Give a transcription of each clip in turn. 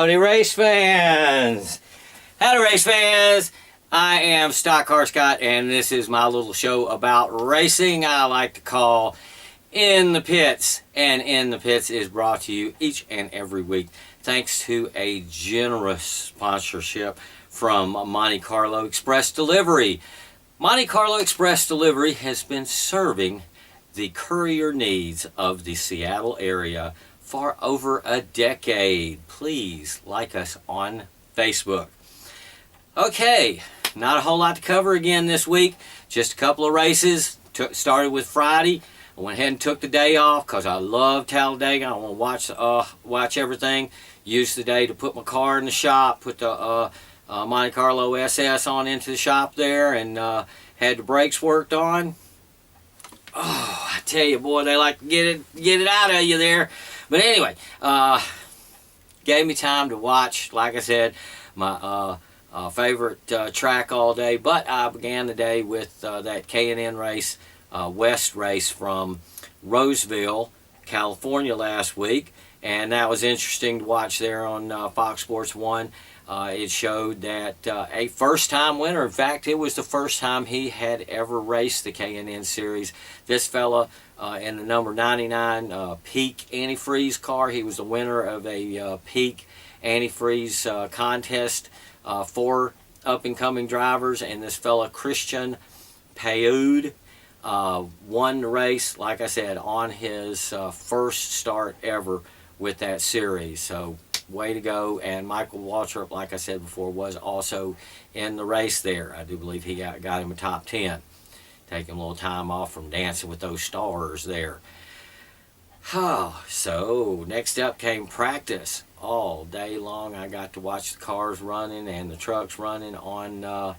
Howdy race fans! Howdy race fans! I am StockCar Scott and this is my little show about racing I like to call In the Pits. And In the Pits is brought to you each and every week thanks to a generous sponsorship from Monte Carlo Express Delivery. Monte Carlo Express Delivery has been serving the courier needs of the Seattle area for over a decade. Please like us on Facebook. Okay, not a whole lot to cover again this week. Just a couple of races. Started with Friday. I went ahead and took the day off because I love Talladega. I want to watch everything. Used the day to put my car in the shop. Put the Monte Carlo SS on into the shop there and had the brakes worked on. Oh, I tell you, boy, they like to get it out of you there. But anyway, gave me time to watch, like I said, my favorite track all day. But I began the day with that K&N race, West race from Roseville, California last week. And that was interesting to watch there on Fox Sports 1. It showed that a first-time winner, in fact, it was the first time he had ever raced the K&N Series. This fella in the number 99 Peak Antifreeze car, he was the winner of a Peak Antifreeze contest for up-and-coming drivers. And this fella, Christian Payud, won the race, like I said, on his first start ever with that series. So way to go. And Michael Waltrip, like I said before, was also in the race there. I do believe he got him a top 10. Taking a little time off from Dancing with Those Stars there. So next up came practice. All day long I got to watch the cars running and the trucks running on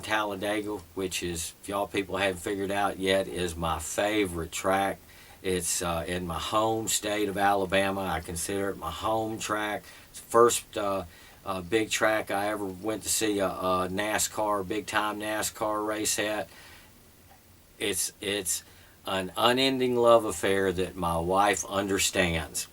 Talladega, which is, if y'all people haven't figured out yet, is my favorite track. It's in my home state of Alabama. I consider it my home track. It's the first big track I ever went to see a NASCAR, big-time NASCAR race at. It's an unending love affair that my wife understands.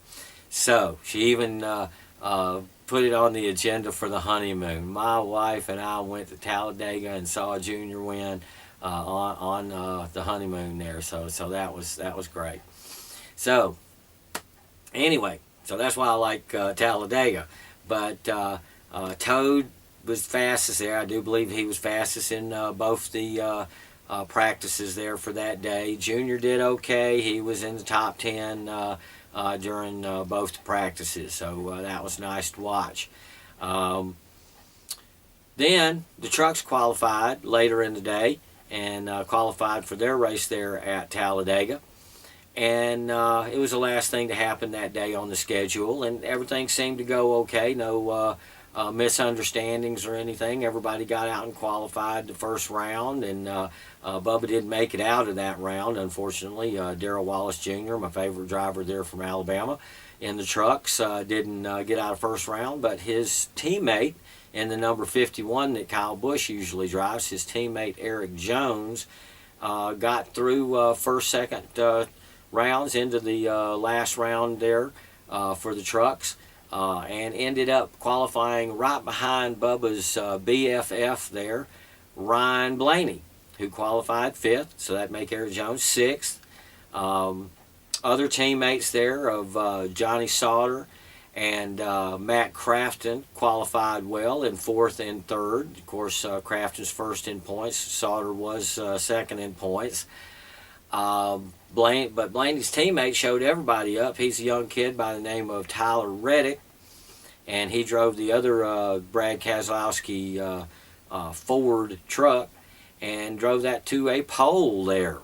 So she even put it on the agenda for the honeymoon. My wife and I went to Talladega and saw Junior win on the honeymoon there. So that was great. So anyway, so that's why I like Talladega. But Toad was fastest there. I do believe he was fastest in both the practices there for that day. Junior did okay. He was in the top 10 during both the practices. So that was nice to watch. Then the trucks qualified later in the day and qualified for their race there at Talladega. And it was the last thing to happen that day on the schedule, and everything seemed to go okay. No misunderstandings or anything. Everybody got out and qualified the first round, and Bubba didn't make it out of that round, unfortunately. Darrell Wallace Jr., my favorite driver there from Alabama, in the trucks, didn't get out of first round, but his teammate in the number 51 that Kyle Busch usually drives, his teammate Eric Jones, got through first, second rounds into the last round there for the trucks, and ended up qualifying right behind Bubba's BFF there, Ryan Blaney, who qualified 5th, so that make Eric Jones 6th. Other teammates there of Johnny Sauter and Matt Crafton qualified well in 4th and 3rd. Of course, Crafton's first in points. Sauter was second in points. But Blaney's teammate showed everybody up. He's a young kid by the name of Tyler Reddick, and he drove the other Brad Keselowski Ford truck and drove that to a pole there.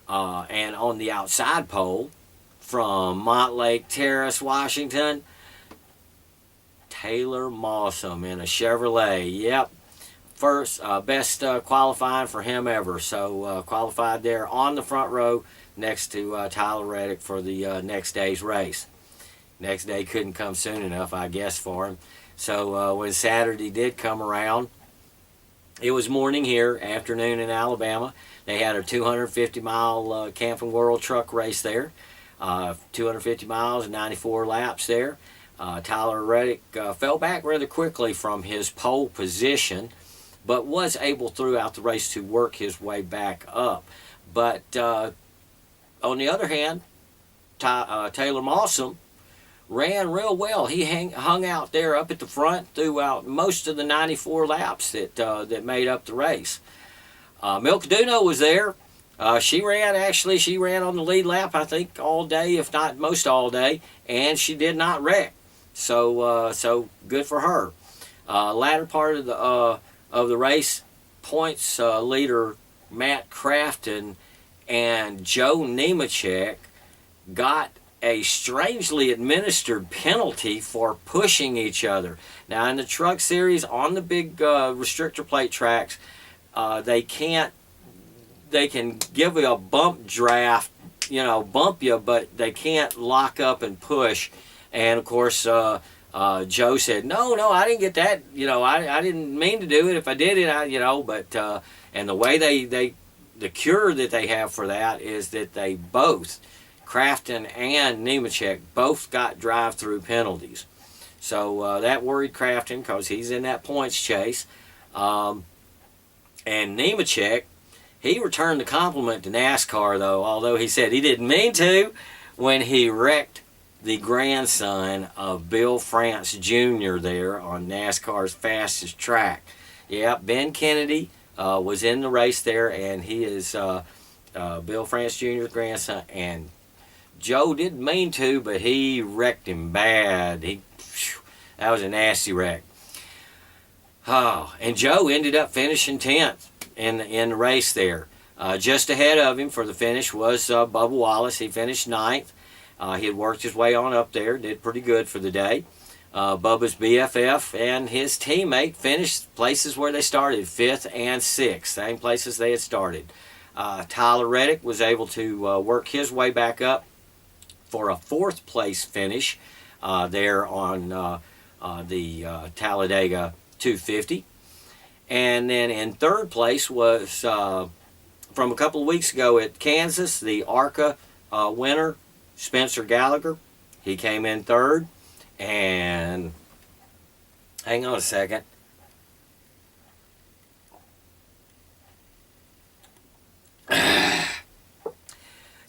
And on the outside pole from Montlake Terrace, Washington, Taylor Mossam in a Chevrolet. Yep, first best qualifying for him ever. So qualified there on the front row next to Tyler Reddick for the next day's race. Next day couldn't come soon enough, I guess, for him. So when Saturday did come around, it was morning here, afternoon in Alabama. They had a 250-mile Camping World truck race there. 250 miles and 94 laps there. Tyler Reddick fell back rather quickly from his pole position, but was able throughout the race to work his way back up. But on the other hand, Taylor Mawson ran real well. He hung out there up at the front throughout most of the 94 laps that made up the race. Milka Duno was there. She ran on the lead lap, I think, all day, if not most all day, and she did not wreck. So good for her. Latter part of the race, points leader Matt Crafton and Joe Nemechek got a strangely administered penalty for pushing each other. Now in the truck series on the big restrictor plate tracks, they can give you a bump draft, bump you, but they can't lock up and push. And of course, Joe said, no, I didn't get that. I didn't mean to do it. If I did it, but and the way the cure that they have for that is that they both, Crafton and Nemechek, both got drive-through penalties. So that worried Crafton because he's in that points chase. And Nemechek, he returned the compliment to NASCAR, though, although he said he didn't mean to, when he wrecked the grandson of Bill France Jr. there on NASCAR's fastest track. Yeah, Ben Kennedy was in the race there, and he is Bill France Jr.'s grandson. And Joe didn't mean to, but he wrecked him bad. That was a nasty wreck. Oh, and Joe ended up finishing 10th in the race there. Just ahead of him for the finish was Bubba Wallace. He finished 9th. He had worked his way on up there, did pretty good for the day. Bubba's BFF and his teammate finished places where they started, 5th and 6th, same places they had started. Tyler Reddick was able to work his way back up for a 4th place finish there on the Talladega 250. And then in 3rd place was from a couple of weeks ago at Kansas, the ARCA winner, Spencer Gallagher. He came in 3rd. And hang on a second.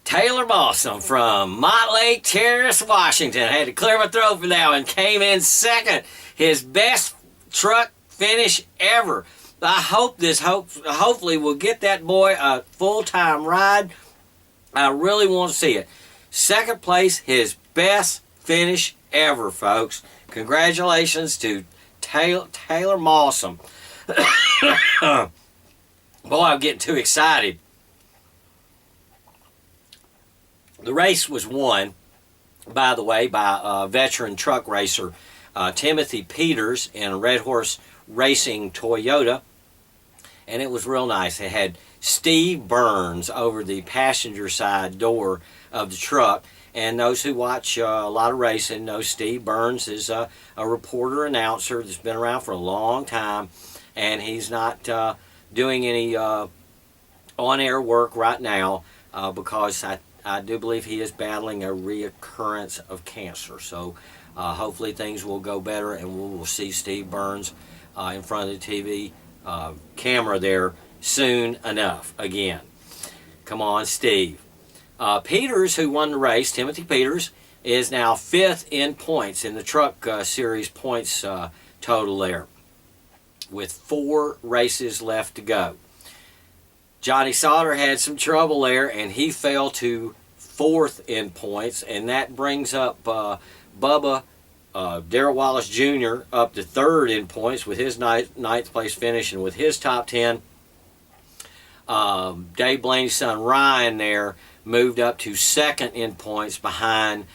Taylor Mawson from Montlake Terrace, Washington. I had to clear my throat for that one. Came in 2nd. His best truck finish ever. I hope hopefully we'll get that boy a full-time ride. I really want to see it. 2nd place, his best finish ever, folks. Congratulations to Taylor Mawson. Boy, I'm getting too excited. The race was won, by the way, by veteran truck racer Timothy Peters in a Red Horse Racing Toyota. And it was real nice. It had Steve Burns over the passenger side door of the truck. And those who watch a lot of racing know Steve Burns is a reporter announcer that's been around for a long time, and he's not doing any on-air work right now because I do believe he is battling a reoccurrence of cancer. So hopefully things will go better, and we will see Steve Burns in front of the TV camera there soon enough again. Come on, Steve. Peters, who won the race, Timothy Peters, is now 5th in points in the truck series points total there, with 4 races left to go. Johnny Sauter had some trouble there, and he fell to 4th in points, and that brings up Bubba Darrell Wallace Jr. up to 3rd in points with his 9th place finish, and with his top 10. Dave Blaney's son Ryan there moved up to 2nd in points behind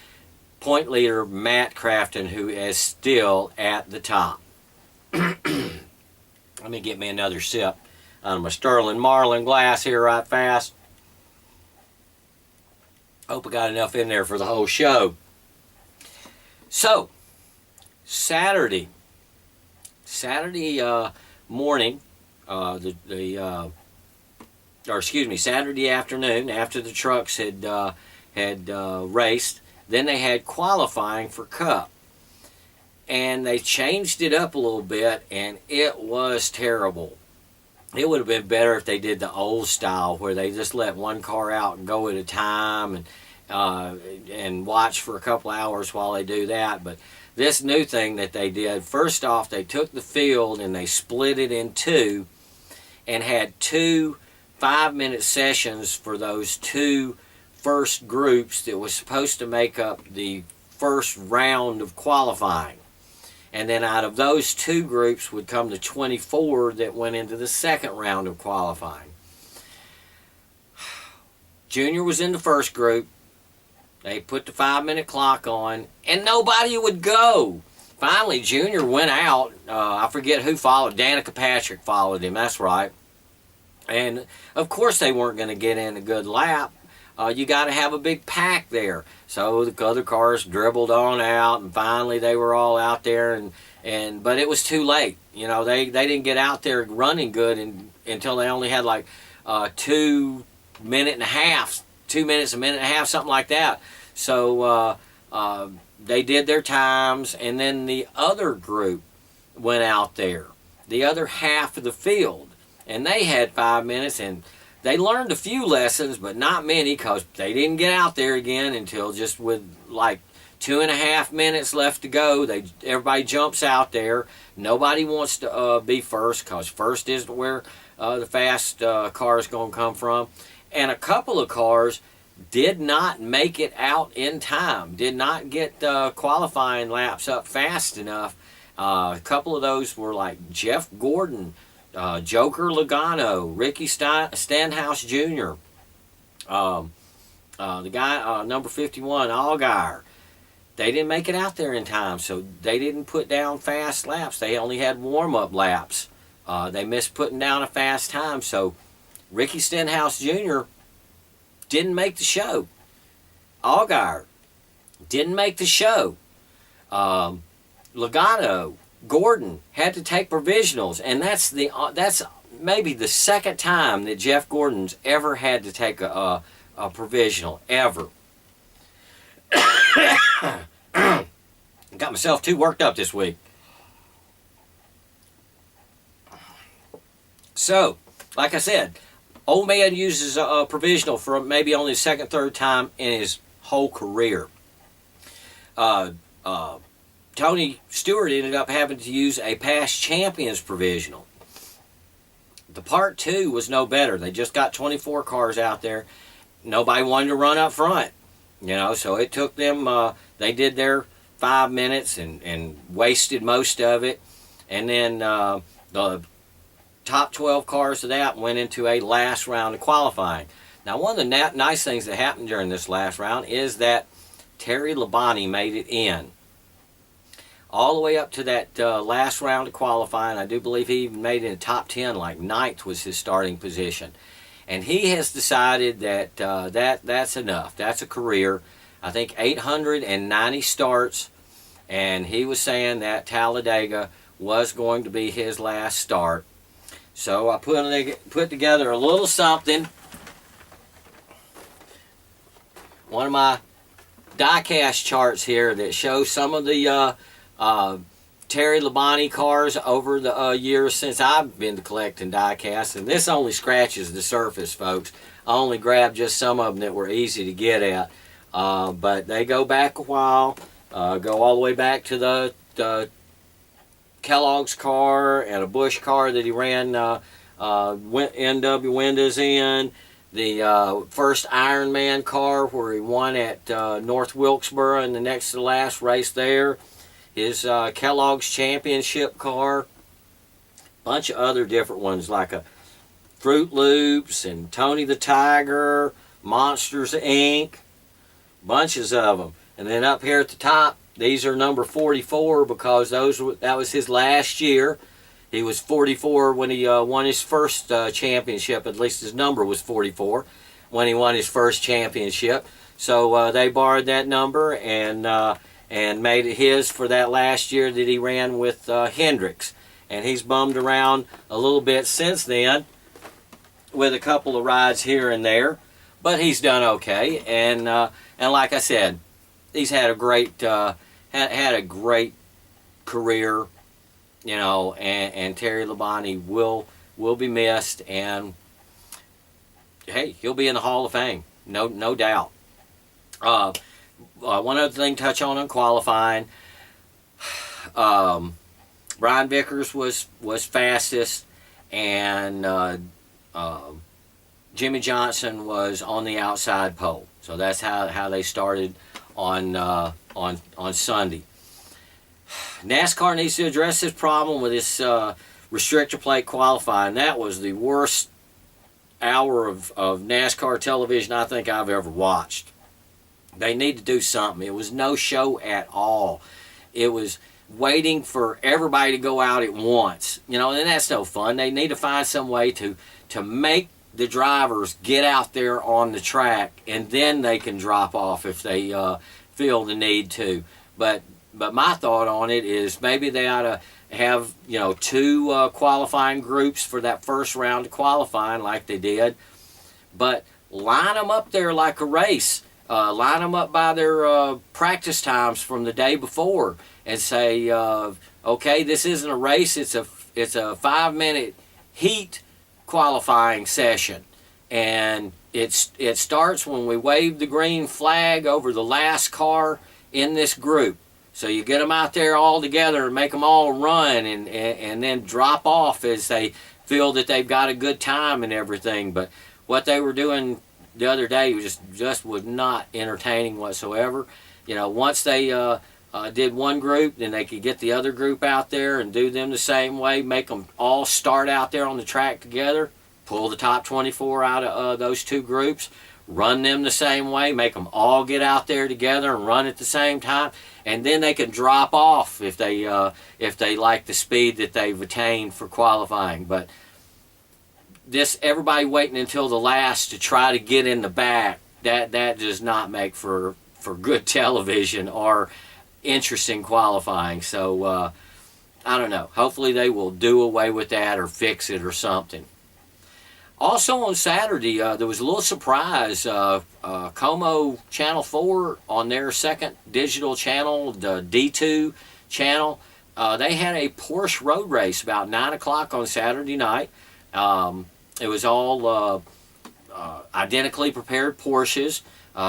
point leader Matt Crafton, who is still at the top. Let me get me another sip out of my Sterling Marlin glass here right fast. Hope I got enough in there for the whole show. So, Saturday morning, Saturday afternoon, after the trucks had raced, then they had qualifying for Cup. and they changed it up a little bit, and it was terrible. It would have been better if they did the old style where they just let one car out and go at a time, and watch for a couple hours while they do that. But this new thing that they did, first off, they took the field and they split it in two and had 2 5-minute sessions for those 2 first groups that was supposed to make up the first round of qualifying. And then out of those 2 groups would come the 24 that went into the second round of qualifying. Junior was in the first group. They put the 5-minute clock on, and nobody would go. Finally, Junior went out. I forget who followed. Danica Patrick followed him, that's right. And, of course, they weren't going to get in a good lap. You got to have a big pack there. So the other cars dribbled on out, and finally they were all out there. But it was too late. You know, they didn't get out there running good until they only had like 2 minutes, a minute and a half, something like that. So they did their times, and then the other group went out there, the other half of the field, and they had 5 minutes, and they learned a few lessons, but not many, because they didn't get out there again until just with like 2.5 minutes left to go. Everybody jumps out there. Nobody wants to be first, because first isn't where the fast car is going to come from. And a couple of cars did not make it out in time, did not get qualifying laps up fast enough. A couple of those were like Jeff Gordon, Joker Logano, Ricky Stenhouse Jr., the guy, number 51, Allgaier. They didn't make it out there in time, so they didn't put down fast laps. They only had warm-up laps. They missed putting down a fast time, so Ricky Stenhouse Jr. didn't make the show. Allgaier didn't make the show. Logano, Gordon had to take provisionals, and that's maybe the second time that Jeff Gordon's ever had to take a provisional, ever. Got myself too worked up this week. So, like I said, old man uses a provisional for maybe only the second, third time in his whole career. Tony Stewart ended up having to use a past champions provisional. The part 2 was no better. They just got 24 cars out there. Nobody wanted to run up front, you know, so it took them, they did their 5 minutes and wasted most of it. And then the top 12 cars of that went into a last round of qualifying. Now, one of the nice things that happened during this last round is that Terry Labonte made it in. All the way up to that last round of qualifying. I do believe he even made it in the top 10, like 9th was his starting position. And he has decided that that's enough. That's a career. I think 890 starts, and he was saying that Talladega was going to be his last start. So I put together a little something. One of my die-cast charts here that shows some of the Terry Labonte cars over the years since I've been collecting die-casts. And this only scratches the surface, folks. I only grabbed just some of them that were easy to get at. But they go back a while. Go all the way back to the Kellogg's car and a Busch car that he ran NW windows in. The first Ironman car where he won at North Wilkesboro in the next to the last race there. His Kellogg's championship car. Bunch of other different ones like a Fruit Loops and Tony the Tiger, Monsters Inc. Bunches of them. And then up here at the top, these are number 44 because that was his last year. He was 44 when he won his first championship. At least his number was 44 when he won his first championship. So they borrowed that number and made it his for that last year that he ran with Hendricks. And he's bummed around a little bit since then with a couple of rides here and there. But he's done okay. And like I said, he's had a great had a great career, you know, and Terry Labonte will be missed, and hey, he'll be in the Hall of Fame, no doubt. One other thing to touch on qualifying. Brian Vickers was fastest, and Jimmy Johnson was on the outside pole. So that's how they started on Sunday. NASCAR needs to address this problem with this restrictor plate qualifying. That was the worst hour of NASCAR television I think I've ever watched. They need to do something. It was no show at all. It was waiting for everybody to go out at once. You know, and that's no fun. They need to find some way to make the drivers get out there on the track, and then they can drop off if they feel the need to. But my thought on it is maybe they ought to have, you know, two qualifying groups for that first round of qualifying like they did, but line them up there like a race. Line them up by their practice times from the day before, and say, okay, this isn't a race; it's a 5-minute heat qualifying session, and it starts when we wave the green flag over the last car in this group. So you get them out there all together and make them all run, and then drop off as they feel that they've got a good time and everything. But what they were doing the other day just was not entertaining whatsoever. You know, once they did one group, then they could get the other group out there and do them the same way, make them all start out there on the track together, pull the top 24 out of those two groups, run them the same way, make them all get out there together and run at the same time, and then they can drop off if they like the speed that they've attained for qualifying. But this everybody waiting until the last to try to get in the back, that does not make for good television or interesting qualifying. So I don't know. Hopefully they will do away with that or fix it or something. Also on Saturday, there was a little surprise. Como Channel 4 on their second digital channel, the D2 channel, they had a Porsche road race about 9 o'clock on Saturday night. It was all identically prepared Porsches,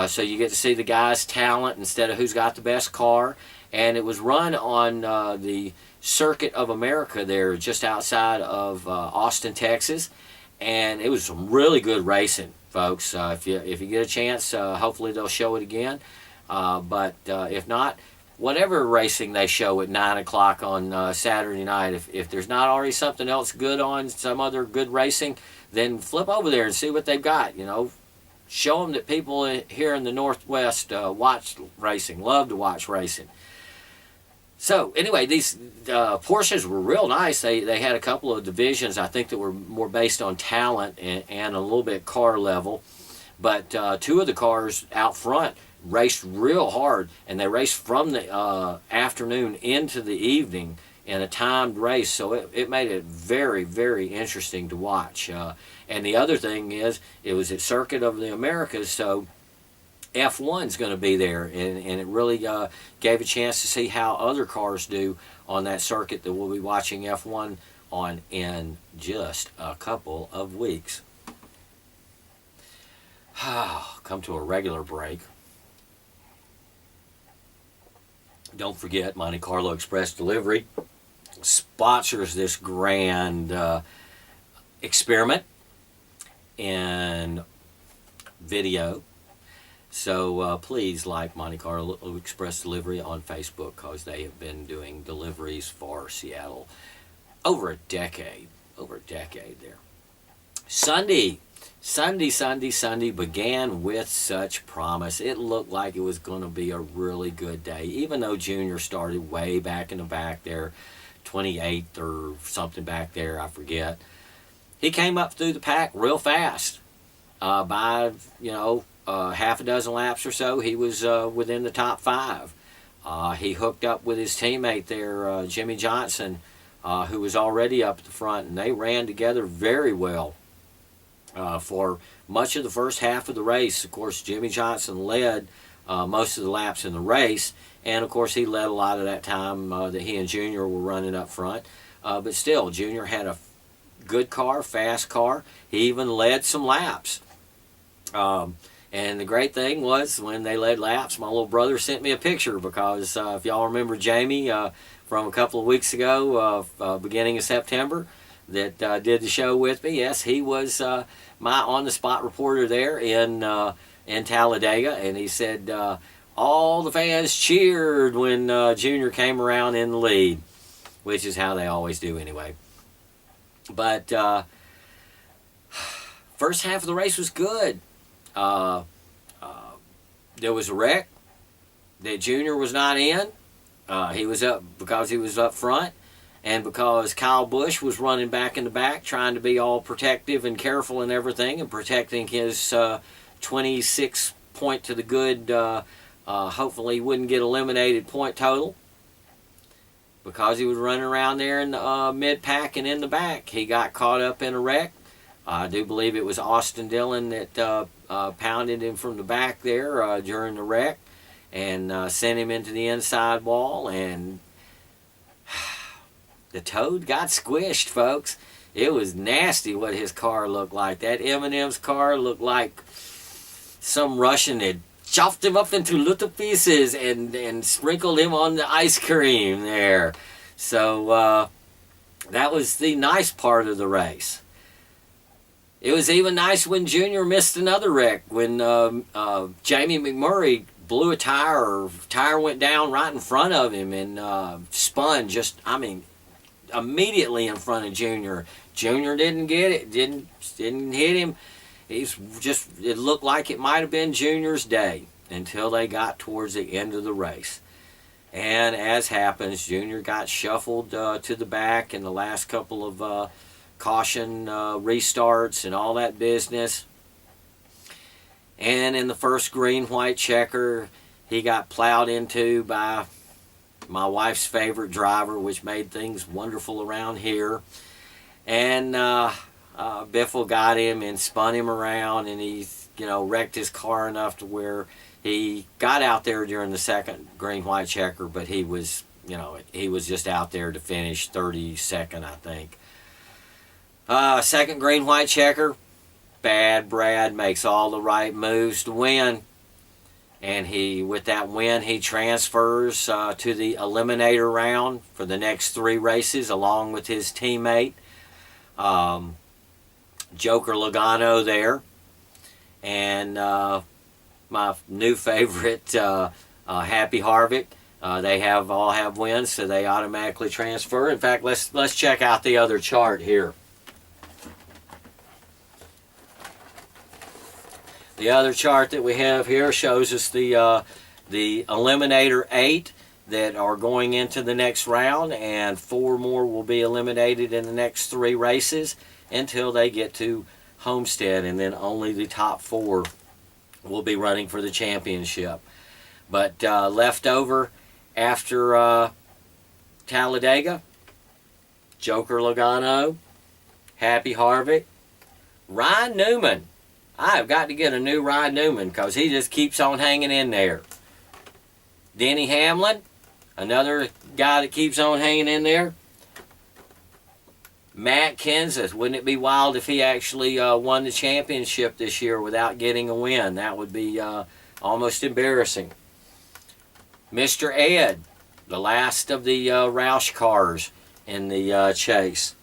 so you get to see the guy's talent instead of who's got the best car. And it was run on the Circuit of America there just outside of Austin, Texas. And it was some really good racing, folks. If you get a chance, hopefully they'll show it again. But if not, whatever racing they show at 9 o'clock on Saturday night, if there's not already something else good on, some other good racing, then flip over there and see what they've got. You know, show them that people here in the Northwest watch racing, love to watch racing. So anyway, these Porsches were real nice. They had a couple of divisions, I think, that were more based on talent and a little bit car level. But two of the cars out front raced real hard, and they raced from the afternoon into the evening in a timed race. So it made it very, very interesting to watch. And the other thing is, it was at Circuit of the Americas, so F1's going to be there, and it really gave a chance to see how other cars do on that circuit that we'll be watching F1 on in just a couple of weeks. Come to a regular break. Don't forget, Monte Carlo Express Delivery sponsors this grand experiment in video. So please like Monte Carlo Express Delivery on Facebook, because they have been doing deliveries for Seattle over a decade there. Sunday began with such promise. It looked like it was going to be a really good day, even though Junior started way back in the back there, 28th or something back there, I forget. He came up through the pack real fast. By, half a dozen laps or so, he was within the top 5. He hooked up with his teammate there, Jimmy Johnson, who was already up at the front, and they ran together very well for much of the first half of the race. Of course, Jimmy Johnson led most of the laps in the race. And of course he led a lot of that time that he and Junior were running up front. But still, Junior had a good car, fast car. He even led some laps. And the great thing was, when they led laps, my little brother sent me a picture, because if y'all remember Jamie from a couple of weeks ago, beginning of September, that did the show with me. Yes, he was my on-the-spot reporter there in Talladega, and he said all the fans cheered when Junior came around in the lead, which is how they always do anyway. But first half of the race was good. There was a wreck that Junior was not in. He was up because he was up front, and because Kyle Busch was running back in the back, trying to be all protective and careful and everything, and protecting his 26 point to the good, hopefully he wouldn't get eliminated point total. Because he was running around there in the mid-pack and in the back, he got caught up in a wreck. I do believe it was Austin Dillon that pounded him from the back there during the wreck, and sent him into the inside wall, and the Toad got squished, folks. It was nasty what his car looked like. That M&M's car looked like some Russian had chopped him up into little pieces and sprinkled him on the ice cream there. So that was the nice part of the race. It was even nice when Junior missed another wreck, when Jamie McMurray blew a tire, or tire went down right in front of him, and spun just, immediately in front of Junior. Junior didn't get it, didn't hit him. It looked like it might have been Junior's day until they got towards the end of the race. And as happens, Junior got shuffled to the back in the last couple of caution restarts and all that business. And in the first green-white checker, he got plowed into by my wife's favorite driver, which made things wonderful around here. And Biffle got him and spun him around, and he wrecked his car enough to where he got out there during the second green-white checker, but he was just out there to finish 32nd, I think. Second green-white checker, Bad Brad makes all the right moves to win. And with that win, he transfers to the eliminator round for the next 3 races, along with his teammate, Joker Logano there. And my new favorite, Happy Harvick. They all have wins, so they automatically transfer. In fact, let's check out the other chart here. The other chart that we have here shows us the Eliminator 8 that are going into the next round, and 4 more will be eliminated in the next 3 races until they get to Homestead, and then only the top 4 will be running for the championship. But left over after Talladega, Joker Logano, Happy Harvick, Ryan Newman. I've got to get a new Ryan Newman because he just keeps on hanging in there. Denny Hamlin, another guy that keeps on hanging in there. Matt Kenseth, wouldn't it be wild if he actually won the championship this year without getting a win? That would be almost embarrassing. Mr. Ed, the last of the Roush cars in the chase.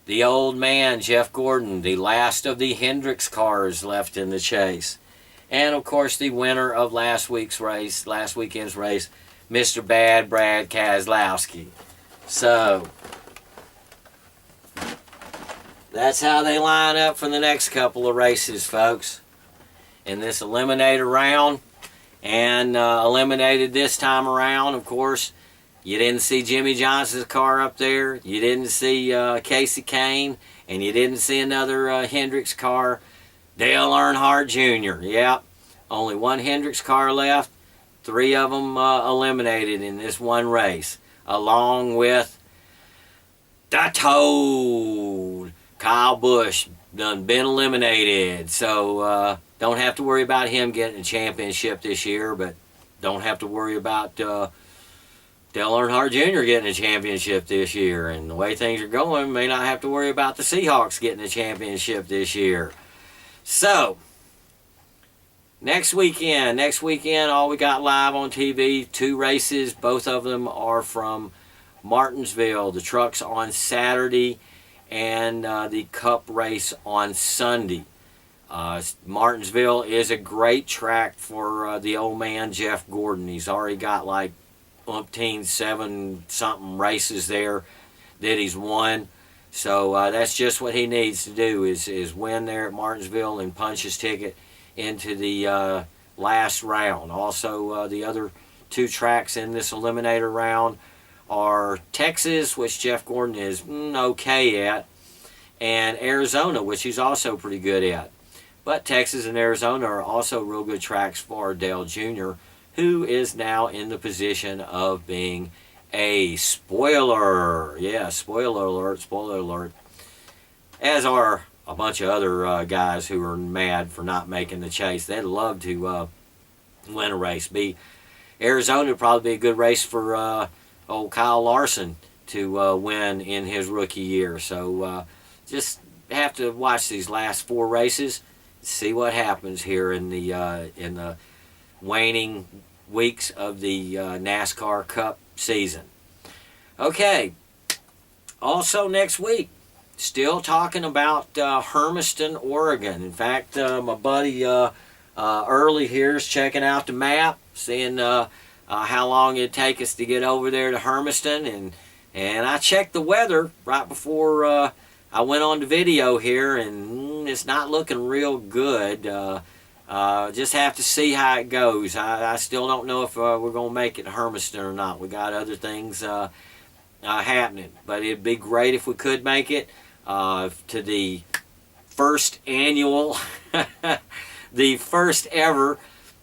The old man, Jeff Gordon, the last of the Hendricks cars left in the chase. And, of course, the winner of last weekend's race, Mr. Bad Brad Keselowski. So, that's how they line up for the next couple of races, folks. In this eliminator round, and eliminated this time around, of course, you didn't see Jimmy Johnson's car up there. You didn't see Casey Kane. And you didn't see another Hendricks car. Dale Earnhardt Jr. Yep. Only one Hendricks car left. 3 of them eliminated in this one race. Along with the Toad. Kyle Busch done been eliminated. So Don't have to worry about him getting a championship this year, but don't have to worry about Dale Earnhardt Jr. getting a championship this year. And the way things are going, may not have to worry about the Seahawks getting a championship this year. So, next weekend, all we got live on TV, 2 races. Both of them are from Martinsville. The truck's on Saturday and the Cup race on Sunday. Martinsville is a great track for the old man Jeff Gordon. He's already got like umpteen 7-something races there that he's won. So that's just what he needs to do is win there at Martinsville and punch his ticket into the last round. Also, the other 2 tracks in this eliminator round are Texas, which Jeff Gordon is okay at, and Arizona, which he's also pretty good at. But Texas and Arizona are also real good tracks for Dale Jr., who is now in the position of being a spoiler. Yeah, spoiler alert. As are a bunch of other guys who are mad for not making the chase. They'd love to win a race. Arizona would probably be a good race for old Kyle Larson to win in his rookie year. So just have to watch these last 4 races, see what happens here in the waning weeks of the NASCAR Cup season. Okay, also next week, still talking about Hermiston, Oregon. In fact, my buddy Early here is checking out the map, seeing how long it'd take us to get over there to Hermiston, and I checked the weather right before I went on the video here, and it's not looking real good. Just have to see how it goes. I still don't know if we're going to make it to Hermiston or not. We got other things happening, but it'd be great if we could make it to the first annual, the first ever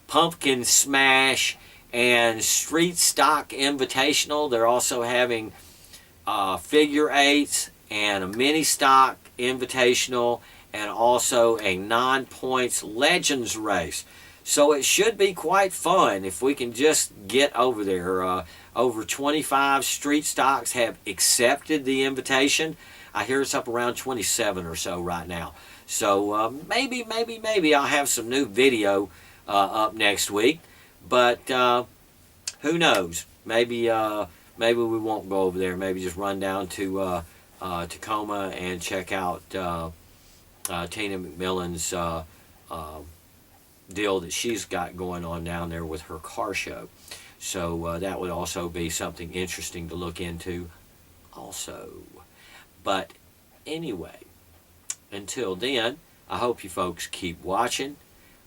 Pumpkin Smash and Street Stock Invitational. They're also having figure 8s and a mini stock invitational, and also a non-points Legends race. So it should be quite fun if we can just get over there. Over 25 street stocks have accepted the invitation. I hear it's up around 27 or so right now. So maybe I'll have some new video up next week. But who knows? Maybe we won't go over there. Maybe just run down to Tacoma and check out Tina McMillan's deal that she's got going on down there with her car show. So that would also be something interesting to look into also. But anyway, until then, I hope you folks keep watching.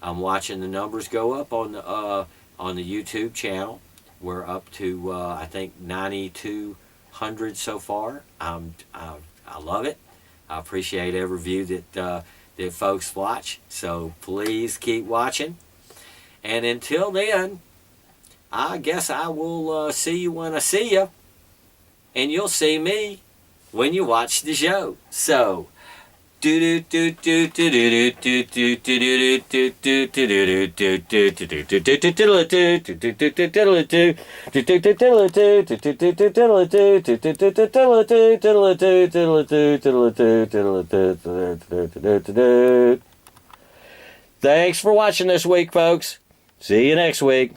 I'm watching the numbers go up on the YouTube channel. We're up to I think 9,200 so far. I love it. I appreciate every view that folks watch. So please keep watching. And until then, I guess I will see you when I see you, and you'll see me when you watch the show. So, thanks for watching this week, folks. See you next week.